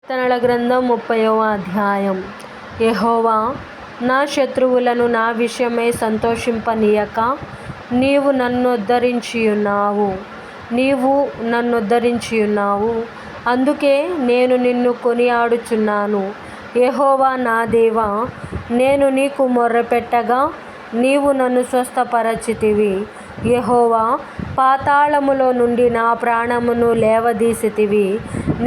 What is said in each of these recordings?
కీర్తనల గ్రంథం 30వ అధ్యాయం. యెహోవా నా శత్రువులను నా విషయమై సంతోషింపనీయక నీవు నన్నుద్ధరించియున్నావు. అందుకే నేను నిన్ను కొనియాడుచున్నాను. యెహోవా నా దేవా, నేను నీకు మొర్రపెట్టగా నీవు నన్ను స్వస్థపరచితివి. యెహోవా, పాతాళములో నుండి నా ప్రాణమును లేవదీసితివి.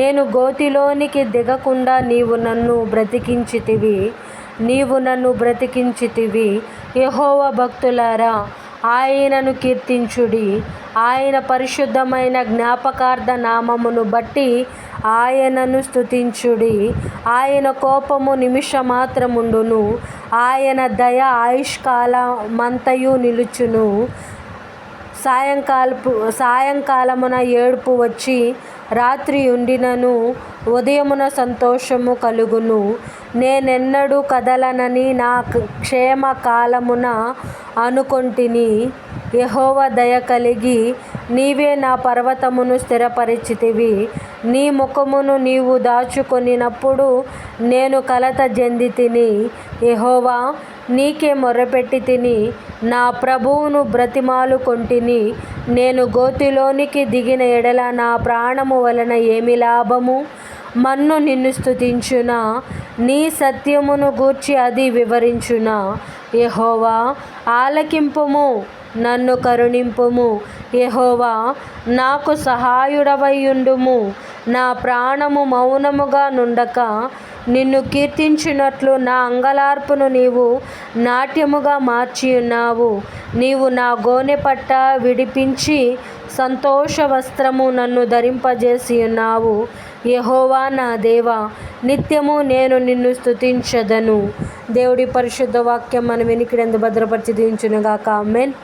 నేను గోతిలోనికి దిగకుండా నీవు నన్ను బ్రతికించితివి. యెహోవా భక్తులారా, ఆయనను కీర్తించుడి. ఆయన పరిశుద్ధమైన జ్ఞాపకార్థ నామమును బట్టి ఆయనను స్తుతించుడి. ఆయన కోపము నిమిషమాత్రముండును, ఆయన దయ ఆయుష్కాలమంతయు నిలుచును. సాయంకాలమున ఏడుపు వచ్చి రాత్రి ఉండినను ఉదయమున సంతోషము కలుగును. నేనెన్నడూ కదలనని నా క్షేమకాలమున అనుకొంటిని. యెహోవా దయ కలిగి నీవే నా పర్వతమును స్థిరపరచితివి. నీ ముఖమును నీవు దాచుకొనినప్పుడు నేను కలత చెందితిని. యెహోవా, నీకే మొర్రపెట్టితిని. నా ప్రభువును బ్రతిమాలుకొంటిని. నేను గోతిలోనికి దిగిన ఎడల నా ప్రాణము వలన ఏమి లాభము? మన్ను నిన్ను స్తుతించునా? నీ సత్యమును గూర్చి అది వివరించునా? యెహోవా, ఆలకింపుము, నన్ను కరుణింపుము. యెహోవా, నాకు సహాయుడవైయుండుము. నా ప్రాణము మౌనముగా నుండక నిన్ను కీర్తించునట్లు నా అంగలార్పును నీవు నాట్యముగా మార్చియున్నావు. నీవు నా గోనెపట్ట విడిపించి సంతోష వస్త్రము నన్ను ధరింపజేసియున్నావు. యెహోవా నా దేవా, నిత్యము నేను నిన్ను స్తుతించెదను. దేవుడి పరిశుద్ధ వాక్యం మన వినికిడందు భద్రపరిచి దీవించునుగాక. ఆమేన్.